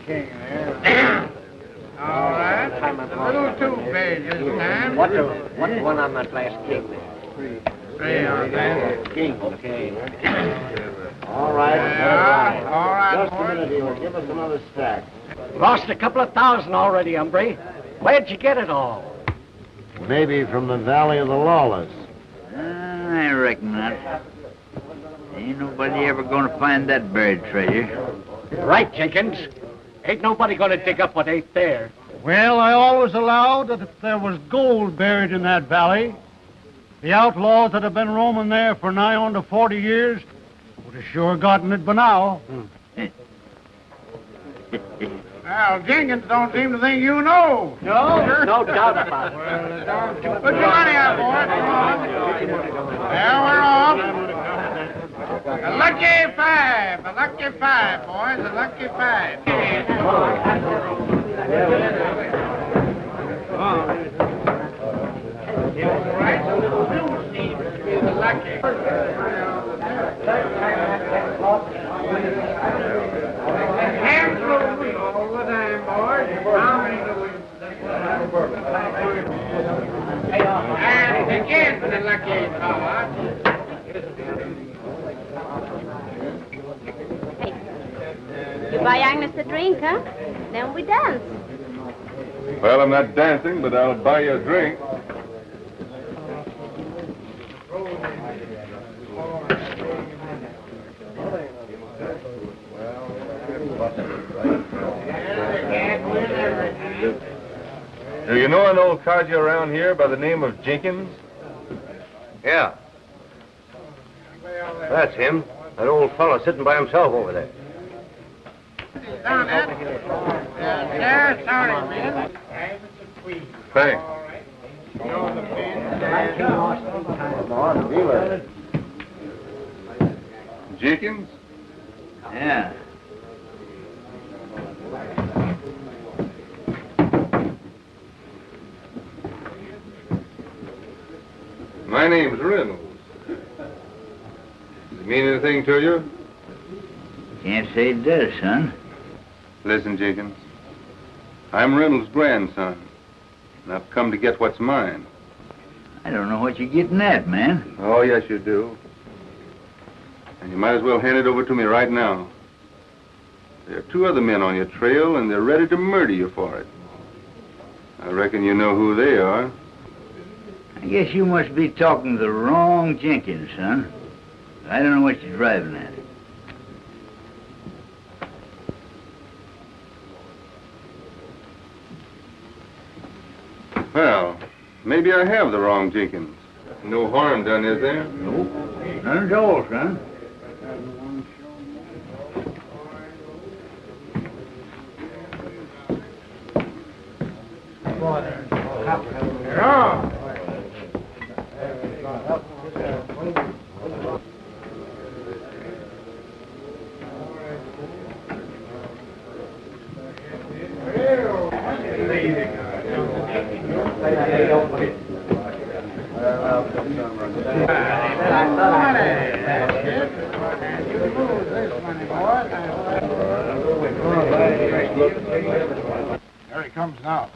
king there. All right. A little too bad this time. What's the one on that last king there? 3 on that. King, okay. All right. Yeah, all right, Just a minute here. Give us another stack. Lost a couple of thousand already, hombre. Where'd you get it all? Maybe from the Valley of the Lawless. I reckon not. Ain't nobody ever gonna find that buried treasure. Right, Jenkins. Ain't nobody gonna dig up what ain't there. Well, I always allowed that if there was gold buried in that valley, the outlaws that have been roaming there for nigh on to 40 years would have sure gotten it by now. Well, Jenkins don't seem to think you know. No, no doubt about it. Put your money up, boys. Come on. There we're off. A lucky 5. A lucky 5, boys. A lucky 5. Hands loose all the time, boys. And again for the lucky card. You buy Agnes a drink, huh? Then we dance. Well, I'm not dancing, but I'll buy you a drink. Do you know an old codger around here by the name of Jenkins? Yeah. That's him. That old fellow sitting by himself over there. Down it. There, sorry, man. Thanks. Jenkins? Yeah. My name's Reynolds. Does it mean anything to you? Can't say it does, son. Listen, Jenkins. I'm Reynolds' grandson, and I've come to get what's mine. I don't know what you're getting at, man. Oh, yes, you do. And you might as well hand it over to me right now. There are 2 other men on your trail, and they're ready to murder you for it. I reckon you know who they are. I guess you must be talking to the wrong Jenkins, son. I don't know what you're driving at. Well, maybe I have the wrong Jenkins. No harm done, is there? Nope. None at all, son. Yeah. There he comes now.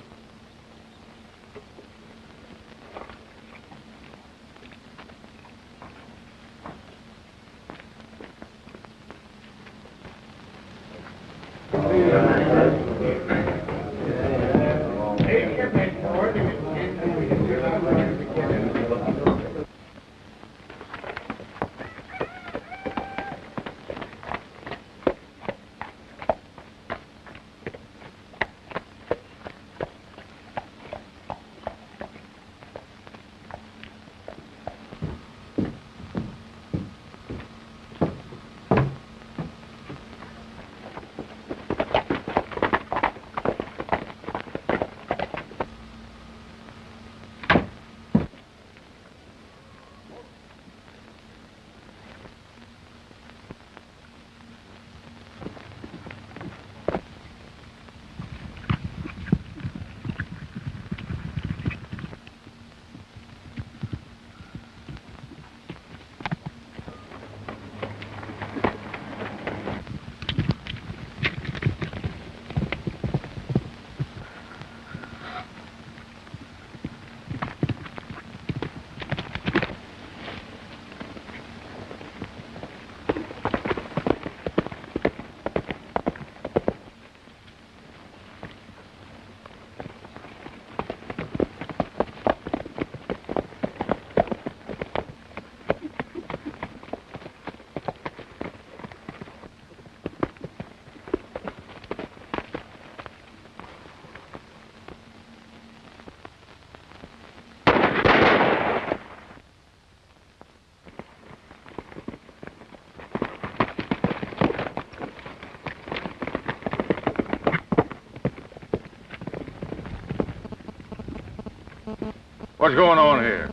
What's going on here?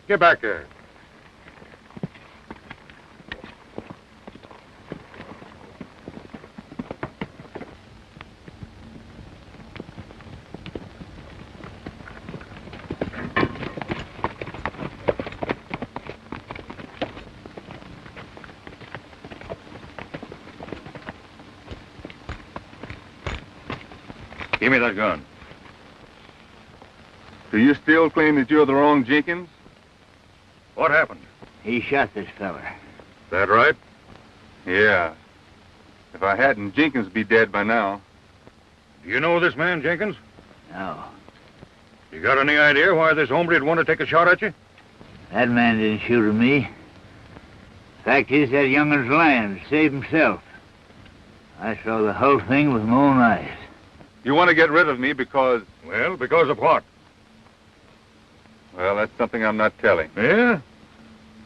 Get back there. Give me that gun. Do you still claim that you're the wrong Jenkins? What happened? He shot this fella. Is that right? Yeah. If I hadn't, Jenkins would be dead by now. Do you know this man, Jenkins? No. You got any idea why this hombre'd want to take a shot at you? That man didn't shoot at me. Fact is, that youngun's lying to save himself. I saw the whole thing with my own eyes. You want to get rid of me because... Well, because of what? Well, that's something I'm not telling. Yeah?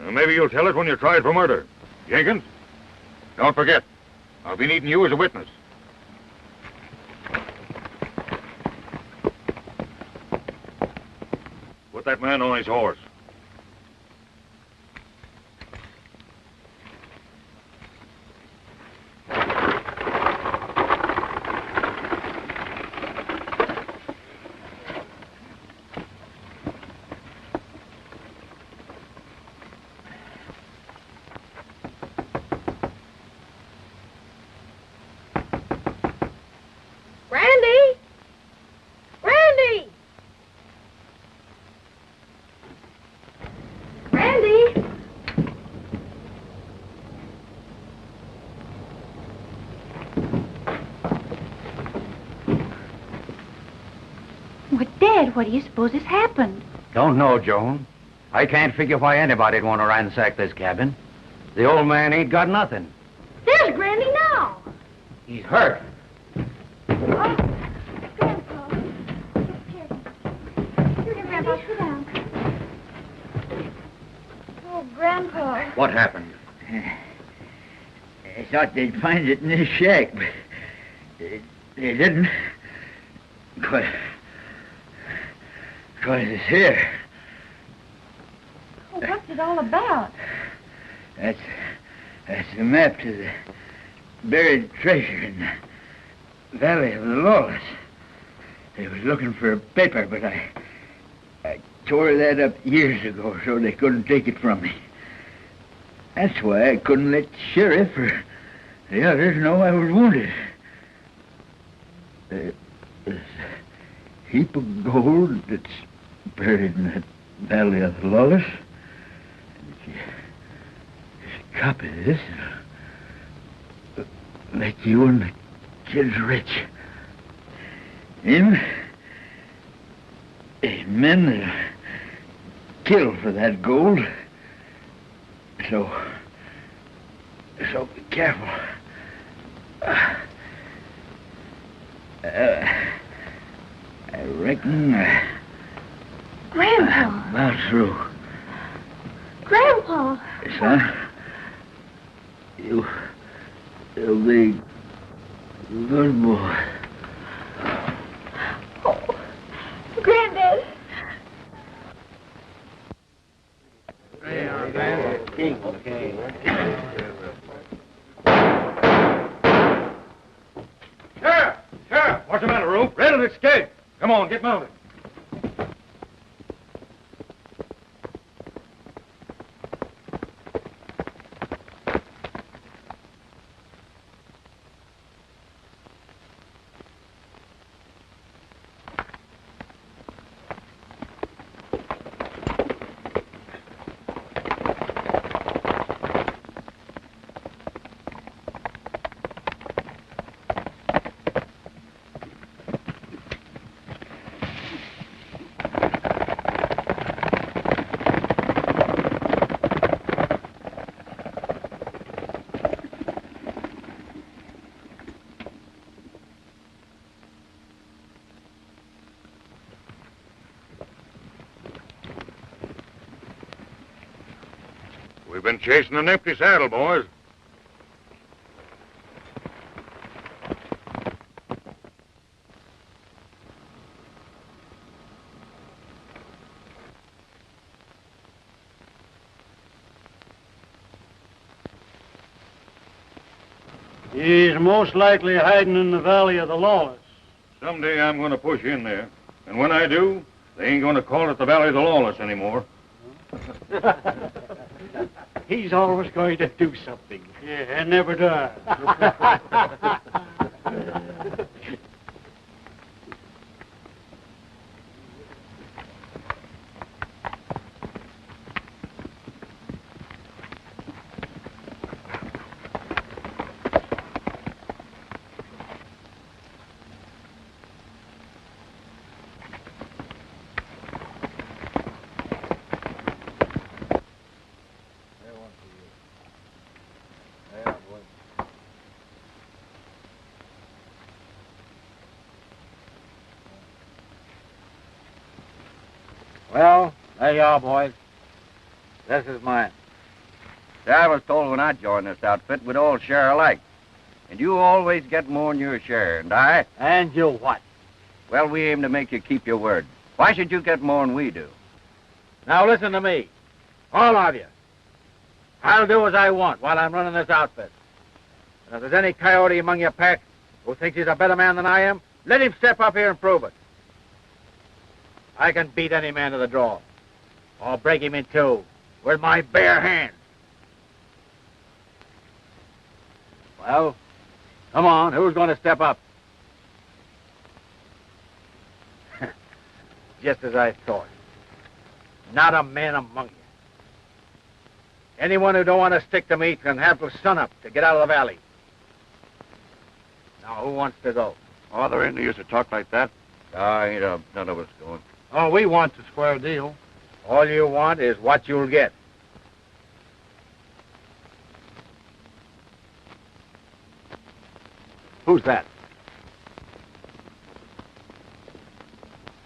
Well, maybe you'll tell us when you're tried for murder. Jenkins, don't forget, I'll be needing you as a witness. Put that man on his horse. What do you suppose has happened? Don't know, Joan. I can't figure why anybody'd want to ransack this cabin. The old man ain't got nothing. There's Granny now. He's hurt. Oh, Grandpa. Here, Grandpa, sit down. Oh, Grandpa. What happened? I thought they'd find it in this shack, but they didn't. Because it's here. Oh, what's it all about? That's the map to the buried treasure in the Valley of the Lawless. They was looking for a paper, but I tore that up years ago so they couldn't take it from me. That's why I couldn't let the sheriff or the others know I was wounded. There's a heap of gold that's buried in that Valley of the Lawless. And if you copy this, it'll make you and the kids rich. Him, men that kill for that gold. So be careful. I reckon Grandpa. I'm about through. Grandpa. Son, you'll be a good boy. Oh, Granddad. Sheriff! What's the matter, Rube? Reynolds escaped. Come on, get mounted. We've been chasing an empty saddle, boys. He's most likely hiding in the valley of the Lawless. Someday I'm going to push in there. And when I do, they ain't going to call it the Valley of the Lawless anymore. He's always going to do something. Yeah, and never does. Well, there you are, boys. This is mine. See, I was told when I joined this outfit we'd all share alike. And you always get more than your share, and I... And you what? Well, we aim to make you keep your word. Why should you get more than we do? Now listen to me. All of you. I'll do as I want while I'm running this outfit. And if there's any coyote among your pack who thinks he's a better man than I am, let him step up here and prove it. I can beat any man to the draw. Or break him in two with my bare hands. Well, come on, who's going to step up? Just as I thought. Not a man among you. Anyone who don't want to stick to me can have till sunup to get out of the valley. Now, who wants to go? Oh, there ain't no use to talk like that. Ain't none of us going. Oh, we want the square deal. All you want is what you'll get. Who's that?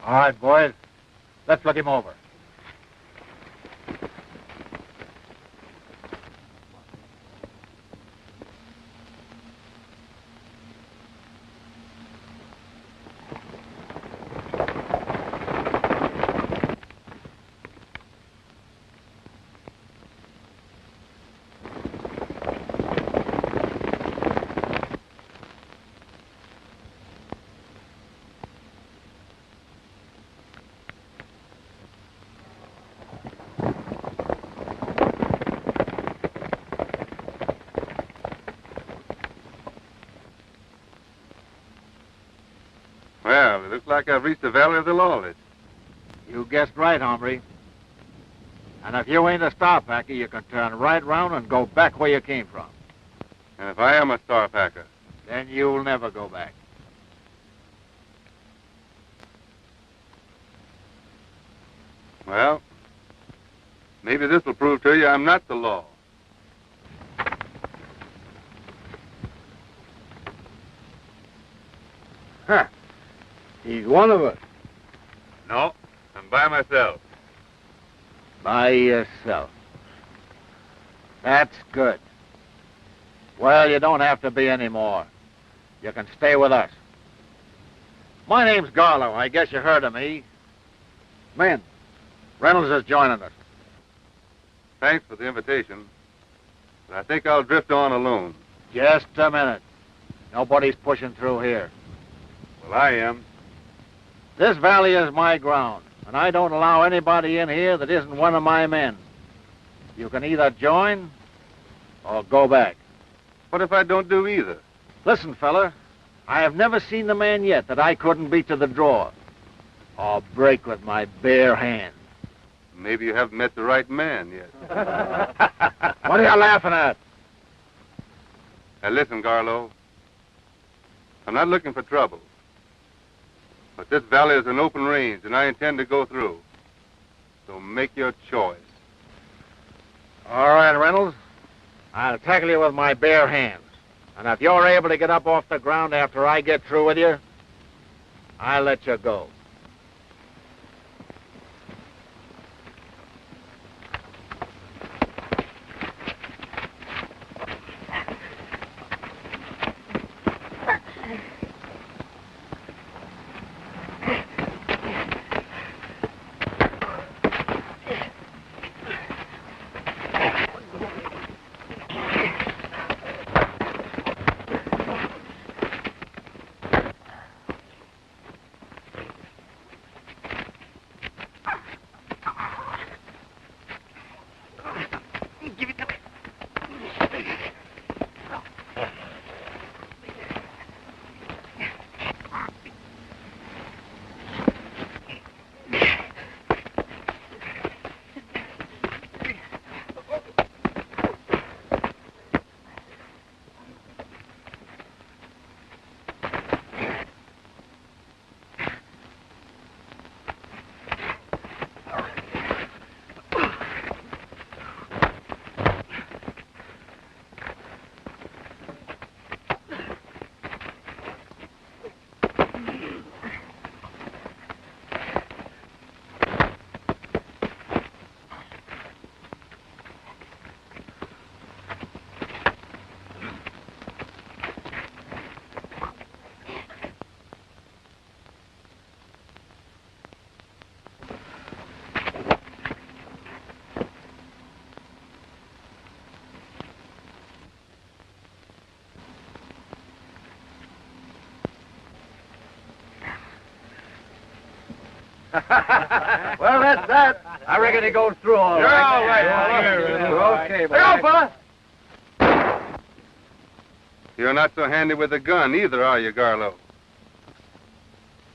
All right, boys. Let's look him over. Well, it looks like I've reached the Valley of the Lawless. You guessed right, hombre. And if you ain't a star packer, you can turn right round and go back where you came from. And if I am a star packer, Then you'll never go back. well, maybe this will prove to you I'm not the law. Huh. He's one of us. No, I'm by myself. By yourself. That's good. Well, you don't have to be anymore. You can stay with us. My name's Garlow. I guess you heard of me. Men, Reynolds is joining us. Thanks for the invitation, but I think I'll drift on alone. Just a minute. Nobody's pushing through here. Well, I am. This valley is my ground, and I don't allow anybody in here that isn't one of my men. You can either join or go back. What if I don't do either? Listen, fella, I have never seen the man yet that I couldn't beat to the draw or break with my bare hands. Maybe you haven't met the right man yet. What are you laughing at? Now listen, Garlow. I'm not looking for trouble. But this valley is an open range, and I intend to go through. So make your choice. All right, Reynolds. I'll tackle you with my bare hands. And if you're able to get up off the ground after I get through with you, I'll let you go. Well, that's that. I reckon he goes through all You're right. all right, fella. Okay, Hey, on, fella. You're not so handy with a gun either, are you, Garlow?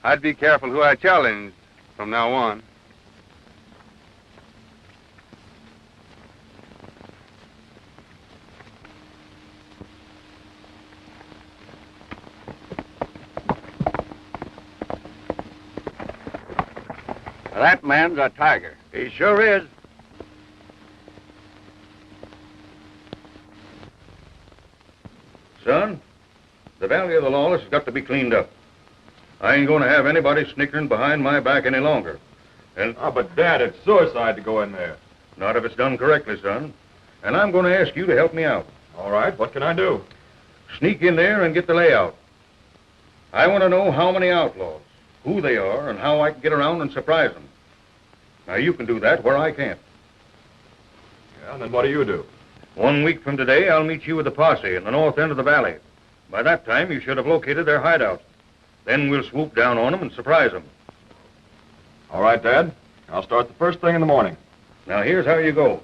I'd be careful who I challenge from now on. That man's a tiger. He sure is. Son, the Valley of the Lawless has got to be cleaned up. I ain't going to have anybody snickering behind my back any longer. And but Dad, it's suicide to go in there. not if it's done correctly, son. And I'm going to ask you to help me out. All right, what can I do? Sneak in there and get the layout. I want to know how many outlaws, who they are, and how I can get around and surprise them. Now, you can do that where I can't. Yeah, and then what do you do? 1 week from today, I'll meet you with the posse in the north end of the valley. By that time, you should have located their hideout. Then we'll swoop down on them and surprise them. All right, Dad. I'll start the first thing in the morning. Now, here's how you go.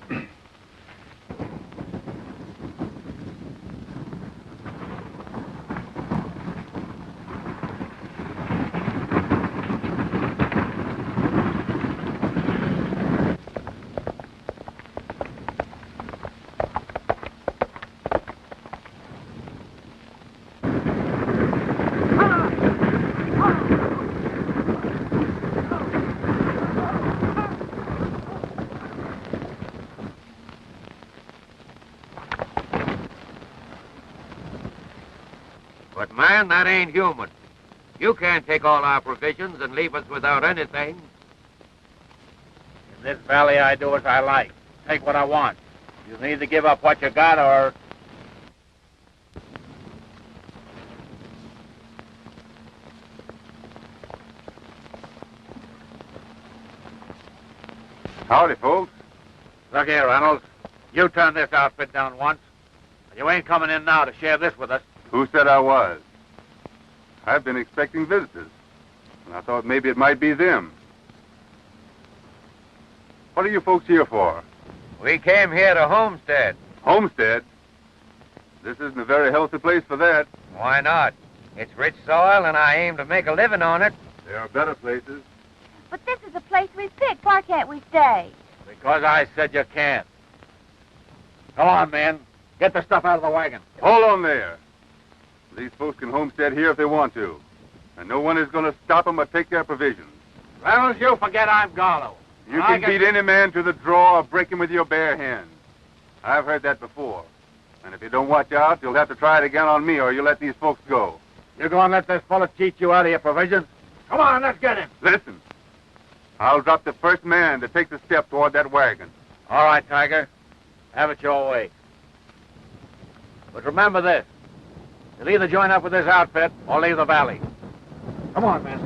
But, man, that ain't human. You can't take all our provisions and leave us without anything. In this valley, I do as I like. Take what I want. You need to give up what you got, or... Howdy, folks. Look here, Reynolds. You turned this outfit down once. And you ain't coming in now to share this with us. Who said I was? I've been expecting visitors, and I thought maybe it might be them. What are you folks here for? We came here to homestead. Homestead? This isn't a very healthy place for that. Why not? It's rich soil, and I aim to make a living on it. There are better places. But this is the place we picked. Why can't we stay? Because I said you can't. Come on, man. Get the stuff out of the wagon. Hold on there. These folks can homestead here if they want to, and no one is going to stop them or take their provisions. Reynolds, you forget I'm Garlow. You can beat any man to the draw or break him with your bare hands. I've heard that before. And if you don't watch out, you'll have to try it again on me, or you let these folks go. You're going to let this fella cheat you out of your provisions? Come on, let's get him. Listen, I'll drop the first man that takes a step toward that wagon. All right, Tiger. Have it your way. But remember this. You'll either join up with this outfit or leave the valley. Come on, man.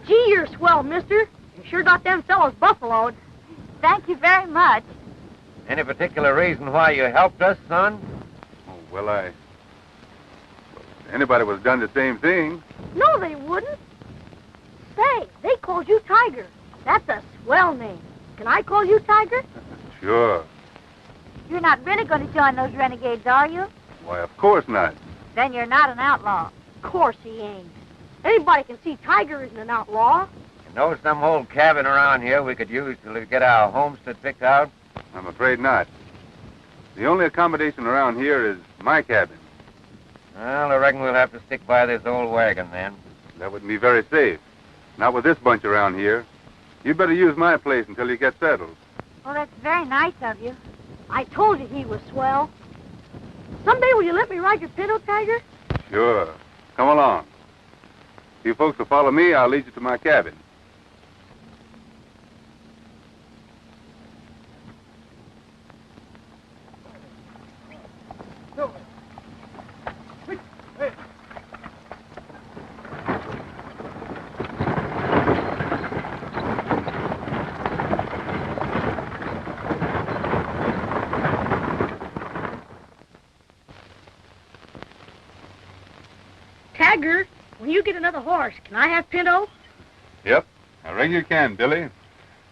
Gee, you're swell, mister. You sure got them fellows buffaloed. Thank you very much. Any particular reason why you helped us, son? Oh, well, anybody was done the same thing. No, they wouldn't. Say, they called you Tiger. That's a swell name. Can I call you Tiger? Sure. You're not really going to join those renegades, are you? Why, of course not. Then you're not an outlaw. Of course he ain't. Anybody can see Tiger isn't an outlaw. You know some old cabin around here we could use to get our homestead picked out? I'm afraid not. The only accommodation around here is my cabin. Well, I reckon we'll have to stick by this old wagon, then. That wouldn't be very safe. Not with this bunch around here. You'd better use my place until you get settled. Well, that's very nice of you. I told you he was swell. Someday will you let me ride your pinto, Tiger? Sure. Come along. If you folks will follow me, I'll lead you to my cabin. Tiger, when you get another horse, can I have Pinto? Yep, I reckon you can, Billy.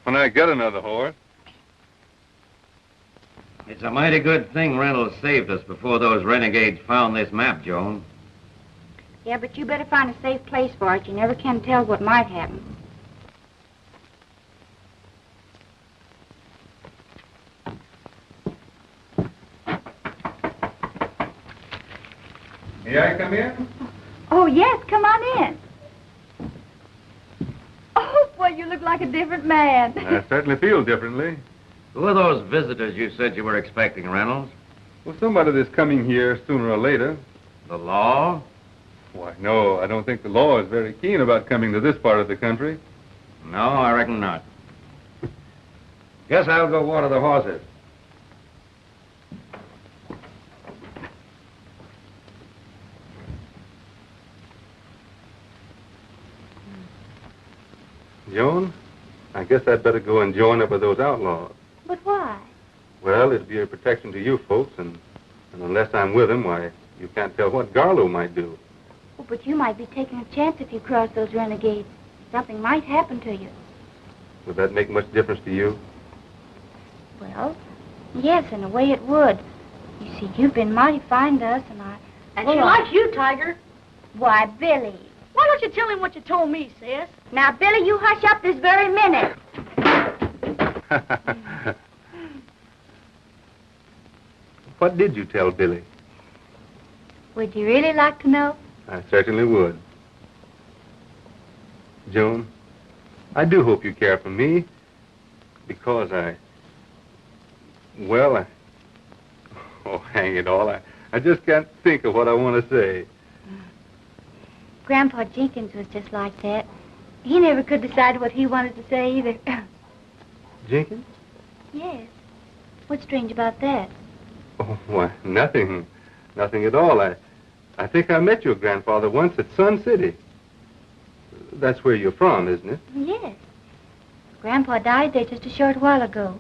When I get another horse. It's a mighty good thing Reynolds saved us before those renegades found this map, Joan. Yeah, but you better find a safe place for it. You never can tell what might happen. May I come in? Oh, yes, come on in. Oh, boy, you look like a different man. I certainly feel differently. Who are those visitors you said you were expecting, Reynolds? Well, somebody that's coming here sooner or later. The law? Why, no, I don't think the law is very keen about coming to this part of the country. No, I reckon not. Guess I'll go water the horses. Joan, I guess I'd better go and join up with those outlaws. But why? Well, it'd be a protection to you folks, and unless I'm with them, why, you can't tell what Garlow might do. Oh, but you might be taking a chance if you cross those renegades. Something might happen to you. Would that make much difference to you? Well, yes, in a way it would. You see, you've been mighty fine to us, and I... And she likes you, Tiger. Why, Billy. Why don't you tell him what you told me, sis? Now, Billy, you hush up this very minute. What did you tell Billy? Would you really like to know? I certainly would. Joan, I do hope you care for me, because oh, hang it all, I just can't think of what I want to say. Grandpa Jenkins was just like that. He never could decide what he wanted to say either. Jenkins? Yes. What's strange about that? Oh, why, nothing. Nothing at all. I think I met your grandfather once at Sun City. That's where you're from, isn't it? Yes. Grandpa died there just a short while ago.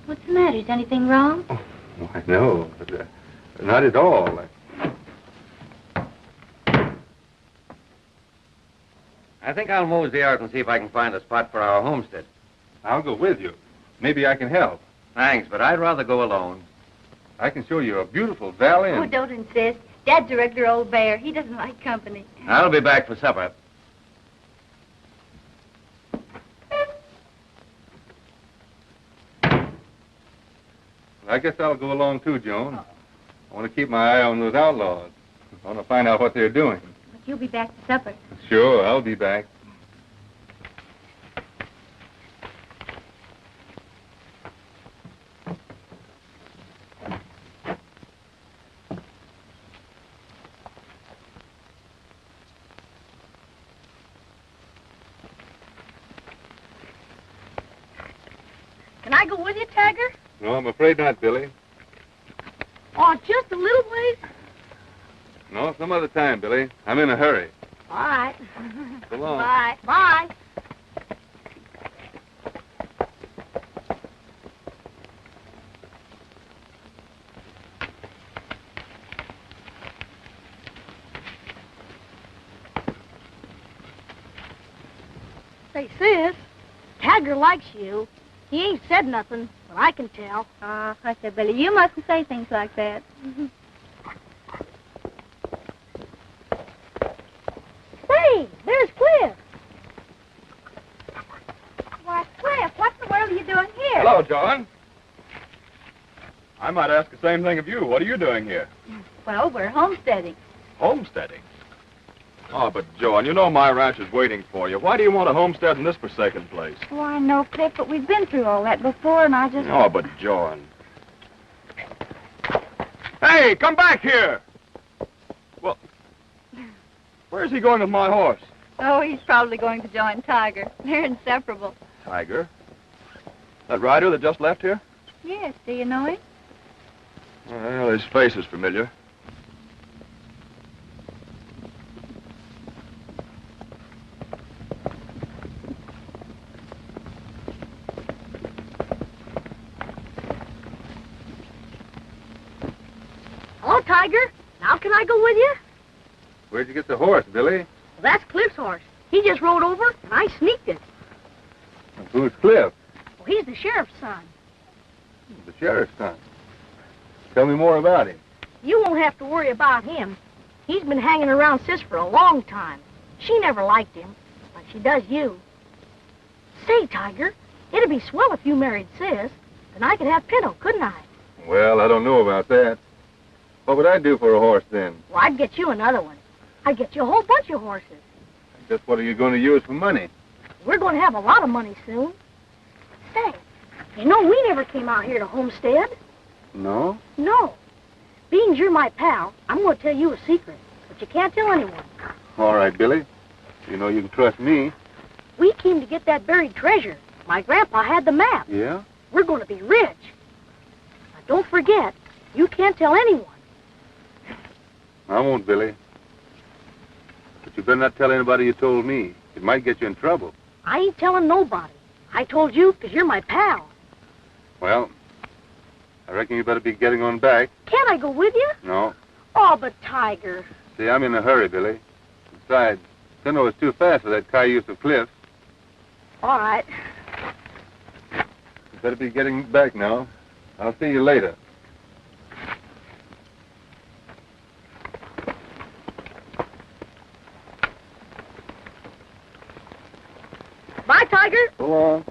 What's the matter? Is anything wrong? Oh, why, no. But, not at all. I think I'll mosey out and see if I can find a spot for our homestead. I'll go with you. Maybe I can help. Thanks, but I'd rather go alone. I can show you a beautiful valley and... Oh, don't insist. Dad's a regular old bear. He doesn't like company. I'll be back for supper. I guess I'll go along too, Joan. I want to keep my eye on those outlaws. I want to find out what they're doing. But you'll be back for supper. Sure, I'll be back. Can I go with you, Tiger? No, I'm afraid not, Billy. Oh, just a little ways? No, some other time, Billy. I'm in a hurry. All right. So long. Bye. Bye. Say, sis, Tiger likes you. He ain't said nothing, but I can tell. I said, Billy, you mustn't say things like that. Say, there's Cliff. Why, Cliff, what in the world are you doing here? Hello, John. I might ask the same thing of you. What are you doing here? Well, we're homesteading. Homesteading. Oh, but, John, you know my ranch is waiting for you. Why do you want to homestead in this forsaken place? Oh, I know, Cliff, but we've been through all that before, and I just... Oh, but, John. Hey, come back here! Well, where's he going with my horse? Oh, he's probably going to join Tiger. They're inseparable. Tiger? That rider that just left here? Yes, do you know him? Well, his face is familiar. Hello, Tiger. Now can I go with you? Where'd you get the horse, Billy? Well, that's Cliff's horse. He just rode over, and I sneaked it. Who's Cliff? Well, he's the sheriff's son. The sheriff's son. Tell me more about him. You won't have to worry about him. He's been hanging around Sis for a long time. She never liked him, but she does you. Say, Tiger, it'd be swell if you married Sis. Then I could have Pinto, couldn't I? Well, I don't know about that. What would I do for a horse then? Well, I'd get you another one. I'd get you a whole bunch of horses. Just what are you going to use for money? We're going to have a lot of money soon. Say, you know we never came out here to Homestead. No? No. Being you're my pal, I'm going to tell you a secret, but you can't tell anyone. All right, Billy. You know you can trust me. We came to get that buried treasure. My grandpa had the map. Yeah? We're going to be rich. Now, don't forget, you can't tell anyone. I won't, Billy. But you better not tell anybody you told me. It might get you in trouble. I ain't telling nobody. I told you because you're my pal. Well, I reckon you better be getting on back. Can't I go with you? No. Oh, but Tiger. See, I'm in a hurry, Billy. Besides, Pinto is too fast for that cayuse of Cliff. All right. You better be getting back now. I'll see you later. Bye, Tiger. Go on.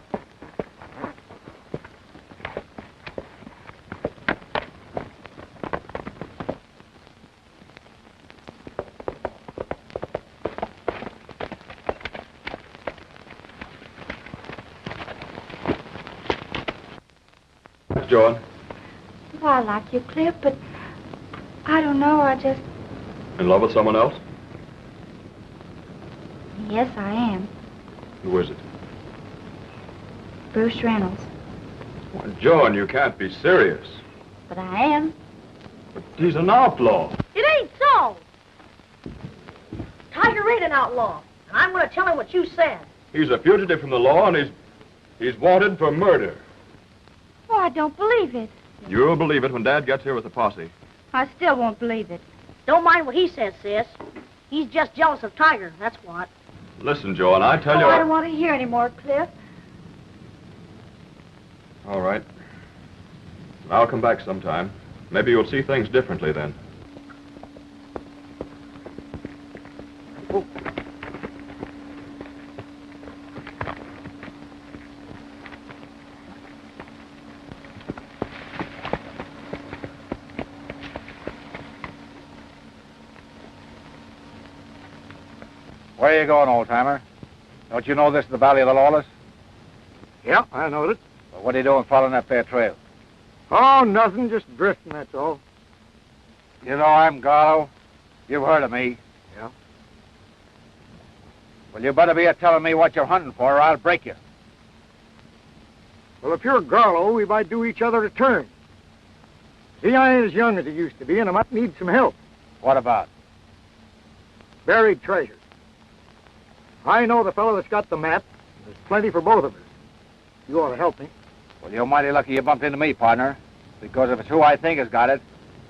John. Well, I like you, Cliff, but I don't know. I just... In love with someone else? Yes, I am. Who is it? Bruce Reynolds. Why, John, you can't be serious. But I am. But he's an outlaw. It ain't so. Tiger ain't an outlaw. And I'm going to tell him what you said. He's a fugitive from the law, and he's wanted for murder. Oh, I don't believe it. You'll believe it when Dad gets here with the posse. I still won't believe it. Don't mind what he says, Sis. He's just jealous of Tiger, that's what. Listen, John, I tell you... I don't want to hear any more, Cliff. All right. I'll come back sometime. Maybe you'll see things differently then. Where are you going, old-timer? Don't you know this is the Valley of the Lawless? Yeah, I know it. Well, what are you doing following that there trail? Oh, nothing, just drifting, that's all. You know I'm Garlow. You've heard of me. Yeah. Well, you better be telling me what you're hunting for, or I'll break you. Well, if you're Garlow, we might do each other a turn. See, I ain't as young as I used to be, and I might need some help. What about? Buried treasure. I know the fellow that's got the map. There's plenty for both of us. You ought to help me. Well, you're mighty lucky you bumped into me, partner. Because if it's who I think has got it,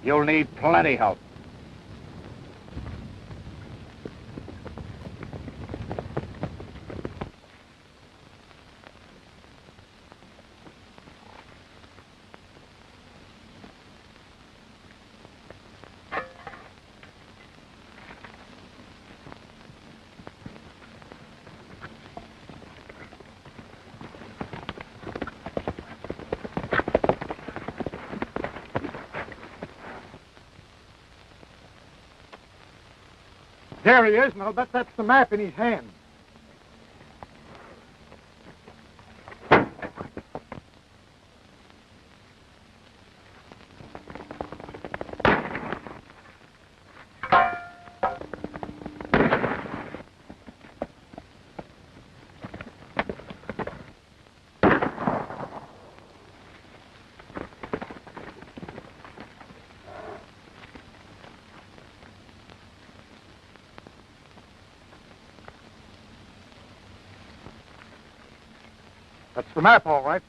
you'll need plenty help. There he is, and I'll bet that's the map in his hand. That's the map, all right.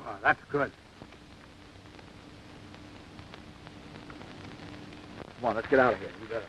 Oh, that's good. Come on, let's get out of here. You better.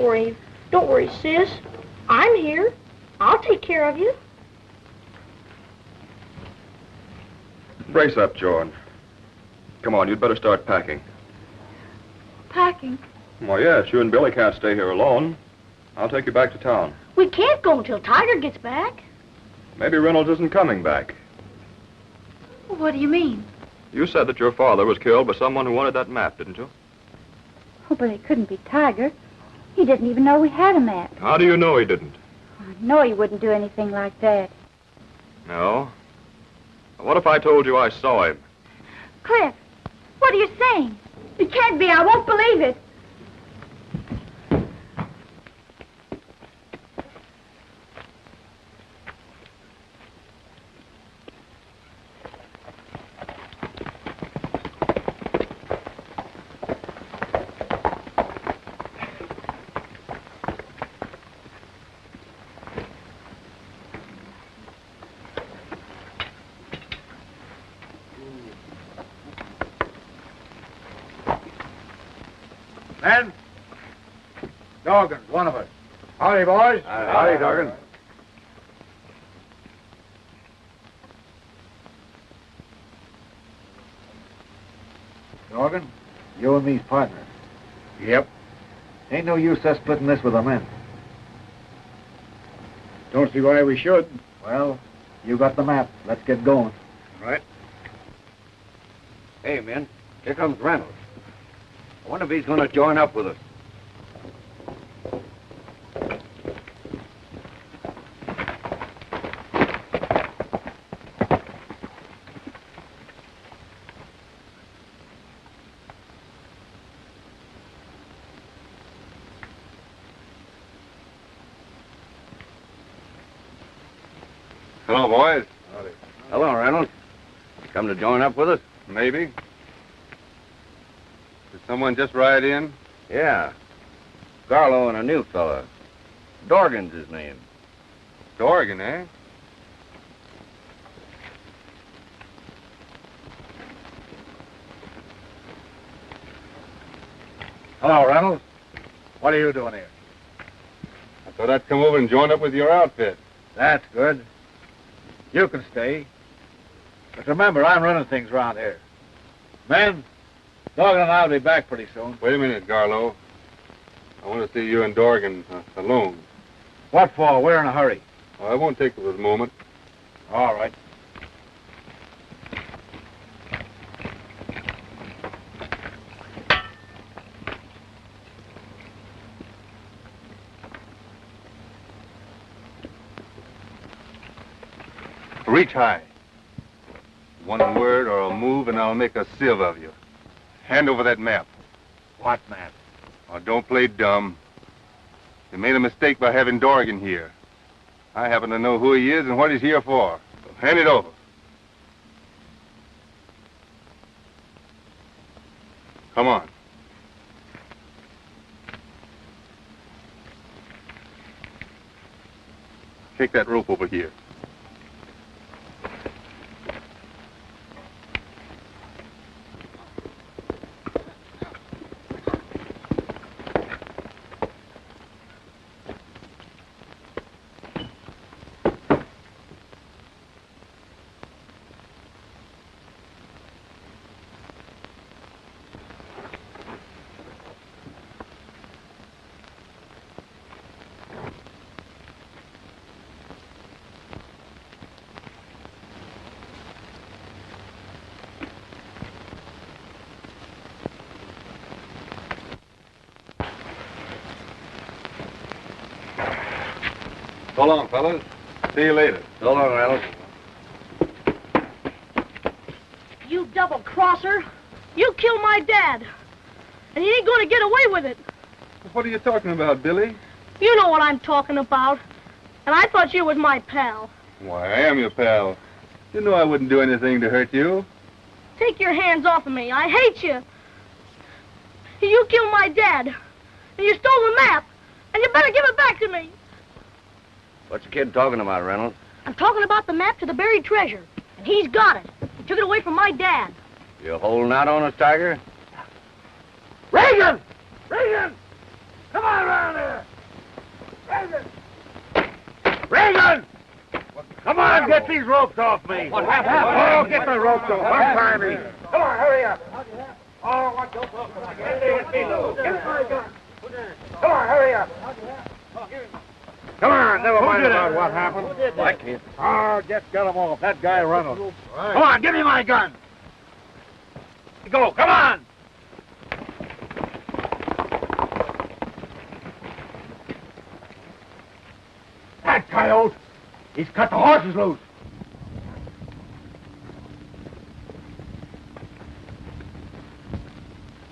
worry. Don't worry, sis. I'm here. I'll take care of you. Brace up, John. Come on, you'd better start packing. Packing? Well, yes, you and Billy can't stay here alone. I'll take you back to town. We can't go until Tiger gets back. Maybe Reynolds isn't coming back. What do you mean? You said that your father was killed by someone who wanted that map, didn't you? Oh, but it couldn't be Tiger. He didn't even know we had a map. How do you know he didn't? I know he wouldn't do anything like that. No? What if I told you I saw him? Cliff, what are you saying? It can't be. I won't believe it. Men? Dorgan, one of us. Howdy, boys. Howdy, Dorgan. Dorgan, you and me's partners. Yep. Ain't no use us splitting this with the men. Don't see why we should. Well, you got the map. Let's get going. Right. Hey, men, here comes Reynolds. I wonder if he's going to join up with us. Hello, boys. Howdy. Hello, Reynolds. Come to join up with us? Maybe. Did someone just ride in? Yeah. Garlow and a new fella. Dorgan's his name. Dorgan, eh? Hello, Reynolds. What are you doing here? I thought I'd come over and join up with your outfit. That's good. You can stay. But remember, I'm running things around here. Men, Dorgan and I'll be back pretty soon. Wait a minute, Garlow. I want to see you and Dorgan alone. What for? We're in a hurry. Oh, I won't take it this moment. All right. Reach high. One word or a move and I'll make a sieve of you. Hand over that map. What map? Oh, don't play dumb. You made a mistake by having Dorgan here. I happen to know who he is and what he's here for. So hand it over. Come on. Take that rope over here. So long, fellas. See you later. So long, Reynolds. You double-crosser. You killed my dad. And you ain't going to get away with it. What are you talking about, Billy? You know what I'm talking about. And I thought you was my pal. Why, I am your pal. You know I wouldn't do anything to hurt you. Take your hands off of me. I hate you. You killed my dad. And you stole the map. And you better give it back to me. What's the kid talking about, Reynolds? I'm talking about the map to the buried treasure. And he's got it. He took it away from my dad. You holding out on us, Tiger? Reagan! Reagan! Come on around here! Reagan! Come on, get these ropes off me. What happened? Oh, get the ropes off. Untie me. Come on, hurry up. Oh, what you talking about? Come on, hurry up. Come on, never mind about what happened. I can't. Oh, just get him off. That guy Reynolds. Come on, give me my gun. Go, come on. That coyote. He's cut the horses loose.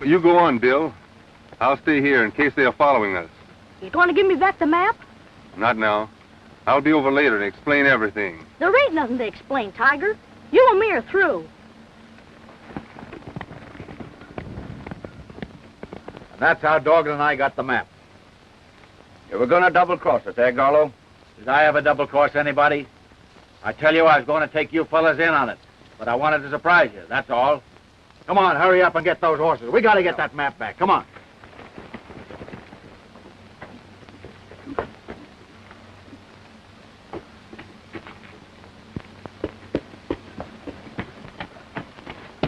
You go on, Bill. I'll stay here in case they are following us. You want to give me back the map? Not now. I'll be over later and explain everything. There ain't nothing to explain, Tiger. You and me are through. And that's how Dorgan and I got the map. You were going to double-cross us, eh, Garlow? Did I ever double-cross anybody? I tell you, I was going to take you fellas in on it. But I wanted to surprise you, that's all. Come on, hurry up and get those horses. We got to get that map back. Come on.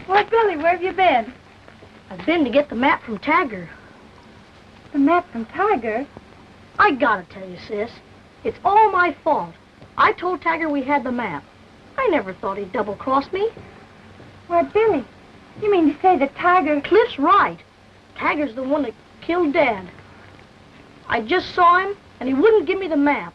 Why, Billy, where have you been? I've been to get the map from Tiger. The map from Tiger? I gotta tell you, sis, it's all my fault. I told Tiger we had the map. I never thought he'd double-cross me. Why, Billy, you mean to say that Tiger... Cliff's right. Tiger's the one that killed Dad. I just saw him, and he wouldn't give me the map.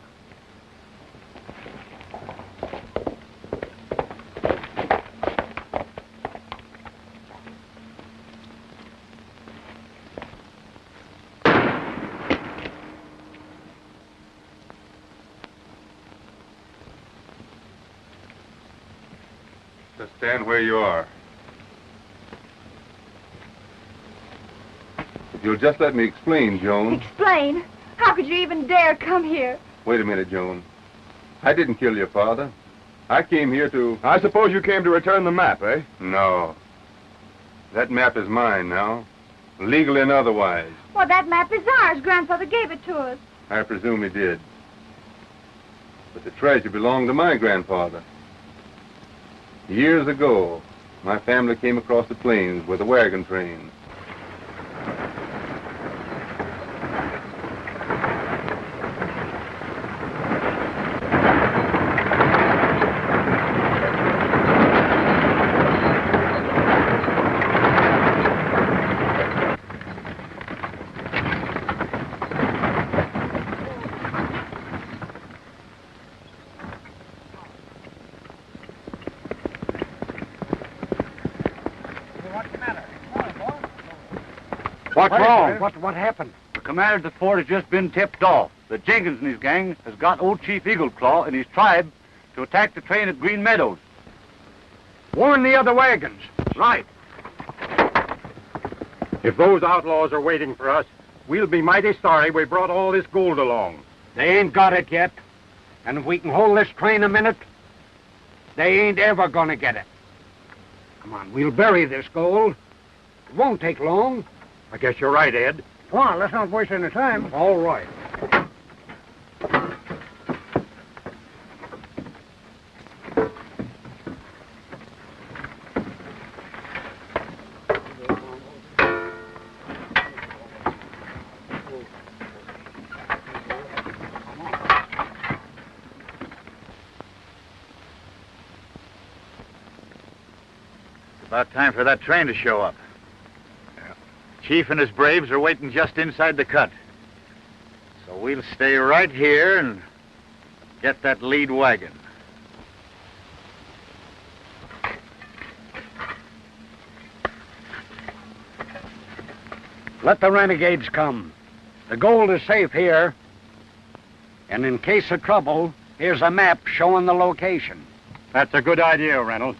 Just stand where you are. If you'll just let me explain, Joan. Explain? How could you even dare come here? Wait a minute, Joan. I didn't kill your father. I came here to... I suppose you came to return the map, eh? No. That map is mine now, legally and otherwise. Well, that map is ours. Grandfather gave it to us. I presume he did. But the treasure belonged to my grandfather. Years ago, my family came across the plains with a wagon train. What's wrong? What happened? The commander at the fort has just been tipped off that Jenkins and his gang has got old Chief Eagle Claw and his tribe to attack the train at Green Meadows. Warn the other wagons. Right. If those outlaws are waiting for us, we'll be mighty sorry we brought all this gold along. They ain't got it yet. And if we can hold this train a minute, they ain't ever gonna get it. Come on, we'll bury this gold. It won't take long. I guess you're right, Ed. Come on, let's not waste any time. All right. About time for that train to show up. Chief and his braves are waiting just inside the cut. So we'll stay right here and get that lead wagon. Let the renegades come. The gold is safe here. And in case of trouble, here's a map showing the location. That's a good idea, Reynolds.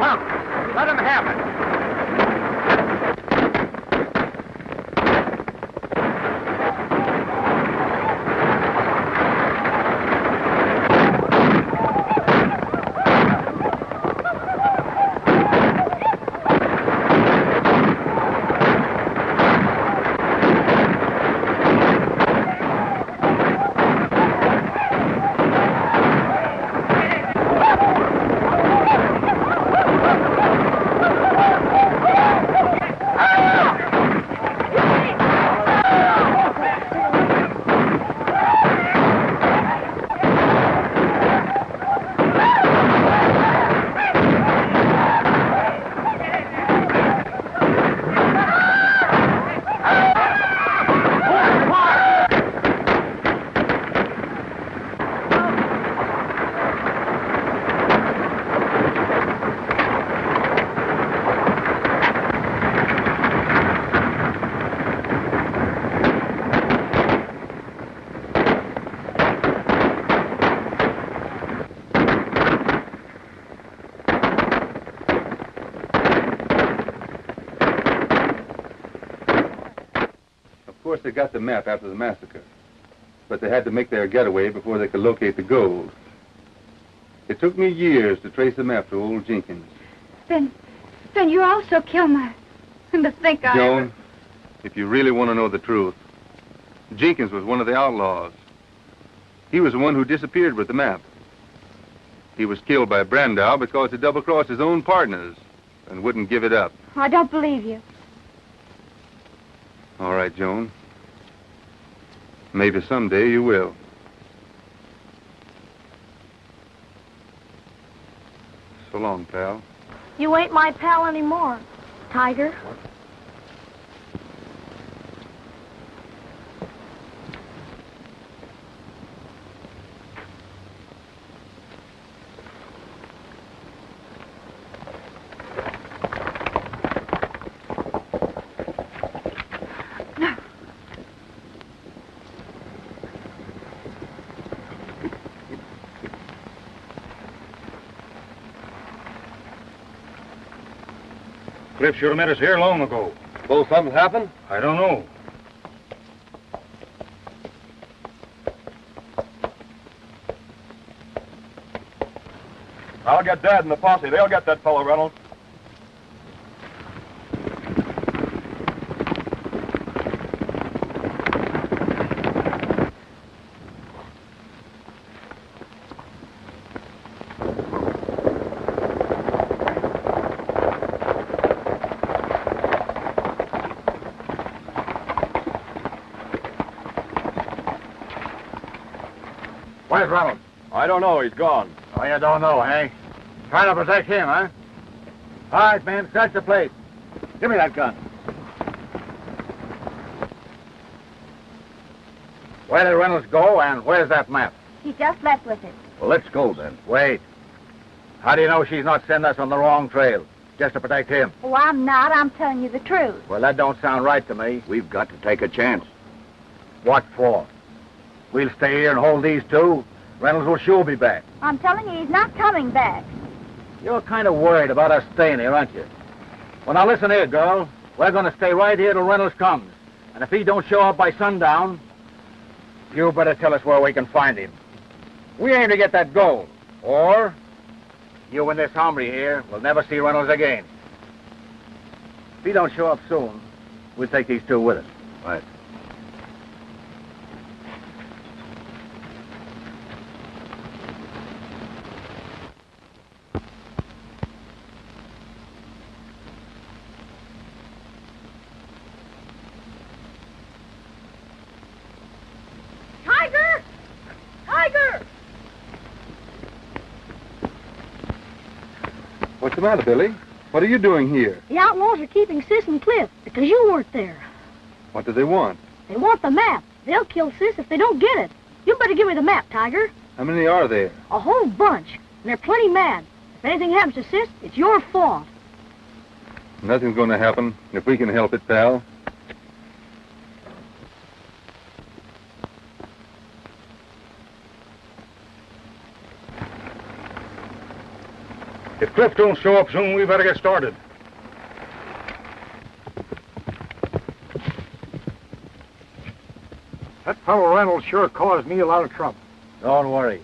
punk. Let him have it. Of course, they got the map after the massacre, but they had to make their getaway before they could locate the gold. It took me years to trace the map to old Jenkins. Then you also killed my... And to think I... Joan, if you really want to know the truth, Jenkins was one of the outlaws. He was the one who disappeared with the map. He was killed by Brandow because he double-crossed his own partners and wouldn't give it up. I don't believe you. All right, Joan. Maybe someday you will. So long, pal. You ain't my pal anymore, Tiger. Cliff should have met us here long ago. Suppose something happened? I don't know. I'll get Dad and the posse. They'll get that fellow, Reynolds. Where's Reynolds? I don't know. He's gone. Oh, you don't know, eh? Trying to protect him, huh? All right, man, search the place. Give me that gun. Where did Reynolds go, and where's that map? He just left with it. Well, let's go, then. Wait. How do you know she's not sending us on the wrong trail, just to protect him? Oh, I'm not. I'm telling you the truth. Well, that don't sound right to me. We've got to take a chance. What for? We'll stay here and hold these two. Reynolds will sure be back. I'm telling you, he's not coming back. You're kind of worried about us staying here, aren't you? Well, now listen here, girl. We're going to stay right here till Reynolds comes. And if he don't show up by sundown, you better tell us where we can find him. We aim to get that gold. Or you and this hombre here will never see Reynolds again. If he don't show up soon, we'll take these two with us. Right. Tiger! Tiger! What's the matter, Billy? What are you doing here? The outlaws are keeping Sis and Cliff because you weren't there. What do they want? They want the map. They'll kill Sis if they don't get it. You better give me the map, Tiger. How many are there? A whole bunch. And they're plenty mad. If anything happens to Sis, it's your fault. Nothing's going to happen if we can help it, pal. If Cliff don't show up soon, we better get started. That fellow Reynolds sure caused me a lot of trouble. Don't worry.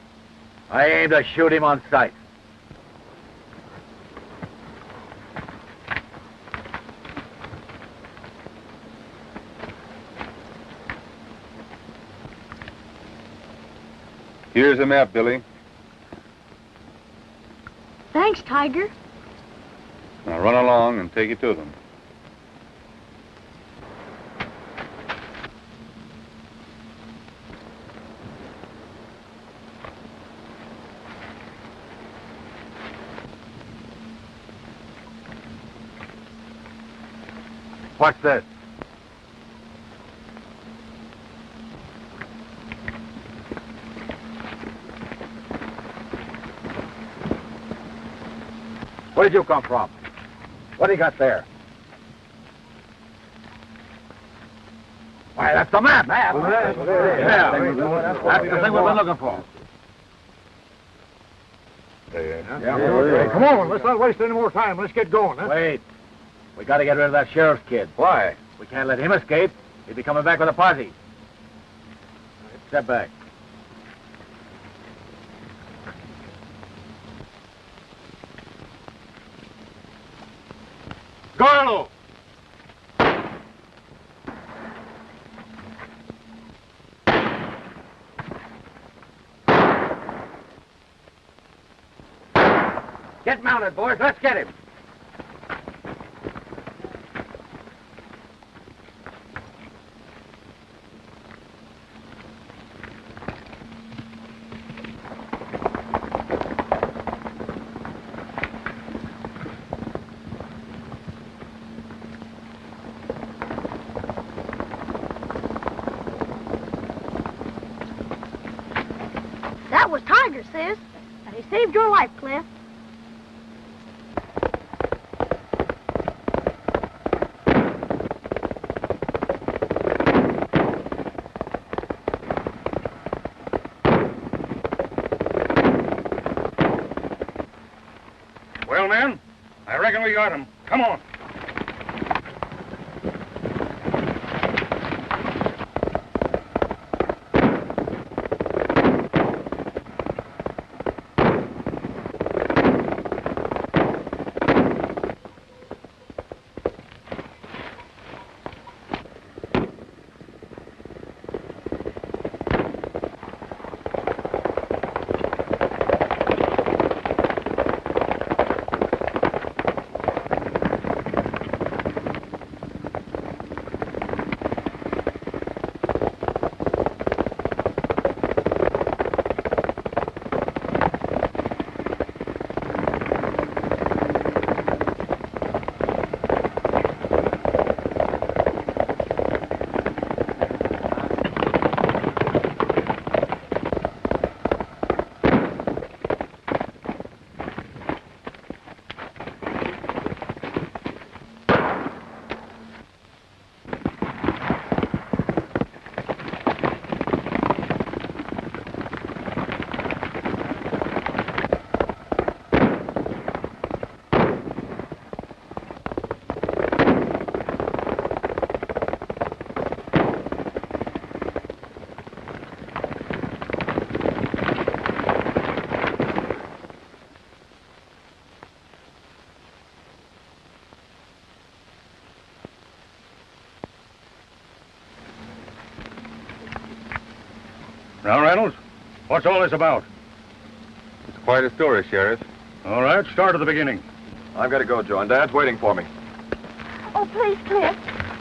I aim to shoot him on sight. Here's a map, Billy. Thanks, Tiger. Now run along and take it to them. What's this? Where did you come from? What do you got there? Why, that's the map. Yeah, that's the thing we've been looking for. Hey, come on, let's not waste any more time. Let's get going, huh? Wait. We got to get rid of that sheriff's kid. Why? We can't let him escape. He'll be coming back with a posse. Step back. Garlo! Get mounted, boys. Let's get him. That was Tiger, sis. And he saved your life, Cliff. Well, men, I reckon we got him. Come on. Now, Reynolds, what's all this about? It's quite a story, Sheriff. All right, start at the beginning. I've got to go, Joe, and Dad's waiting for me. Oh, please, Cliff.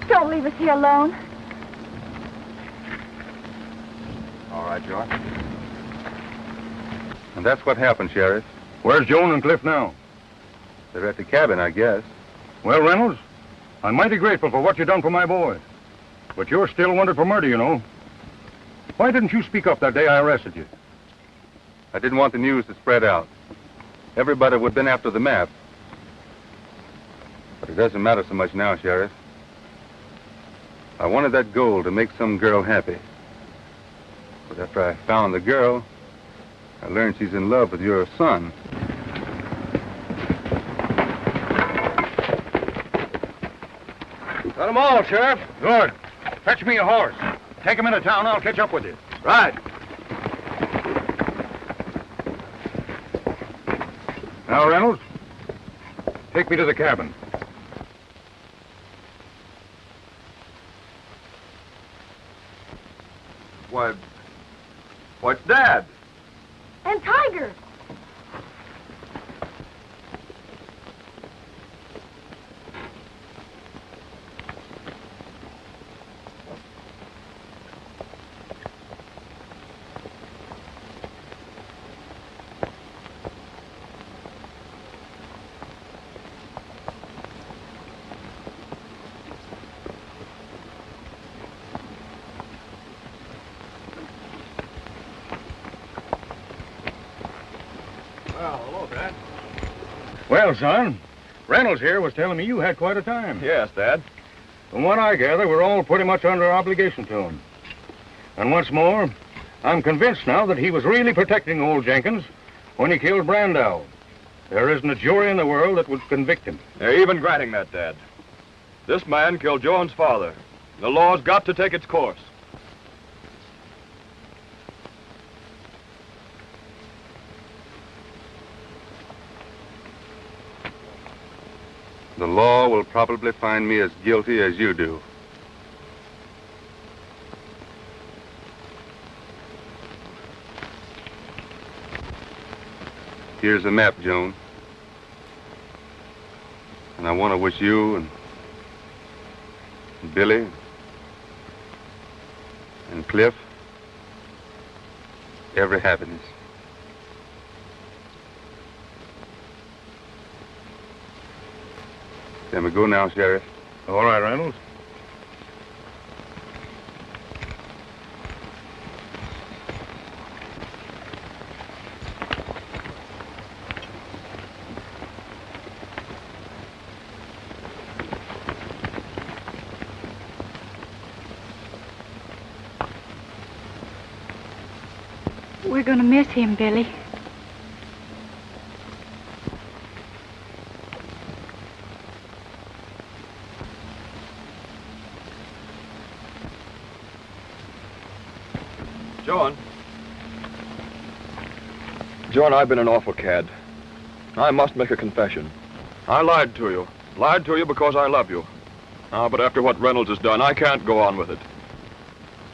Don't leave us here alone. All right, Joe. And that's what happened, Sheriff. Where's Joan and Cliff now? They're at the cabin, I guess. Well, Reynolds, I'm mighty grateful for what you done for my boy. But you're still wanted for murder, you know. Why didn't you speak up that day I arrested you? I didn't want the news to spread out. Everybody would have been after the map. But it doesn't matter so much now, Sheriff. I wanted that gold to make some girl happy. But after I found the girl, I learned she's in love with your son. Got 'em all, Sheriff. Good. Fetch me a horse. Take him into town. I'll catch up with you. Right. Now, Reynolds, take me to the cabin. What's Dad? And Tiger. Well, hello, Dad. Well, son, Reynolds here was telling me you had quite a time. Yes, Dad. From what I gather, we're all pretty much under obligation to him. And once more, I'm convinced now that he was really protecting old Jenkins when he killed Brandow. There isn't a jury in the world that would convict him. They're even granting that, Dad. This man killed Joan's father. The law's got to take its course. The law will probably find me as guilty as you do. Here's the map, Joan. And I want to wish you and Billy and Cliff every happiness. Can we go now, Sheriff? All right, Reynolds. We're going to miss him, Billy. John, I've been an awful cad. I must make a confession. I lied to you. Lied to you because I love you. But after what Reynolds has done, I can't go on with it.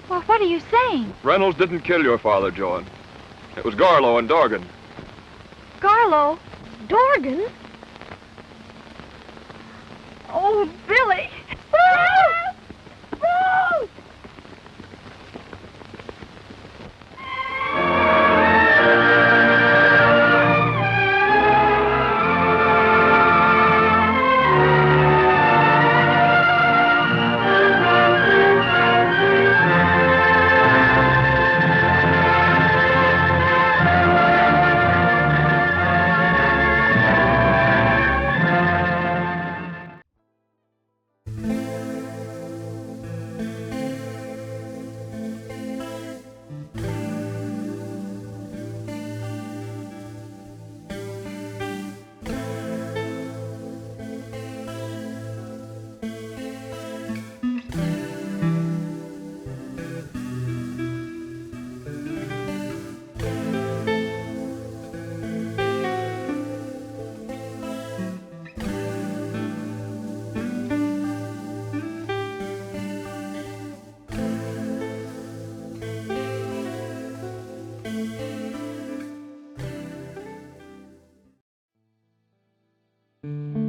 Well, what are you saying? Reynolds didn't kill your father, Joan. It was Garlow and Dorgan. Garlow? Dorgan? Oh, Billy! Woo! Woo! Mm-hmm.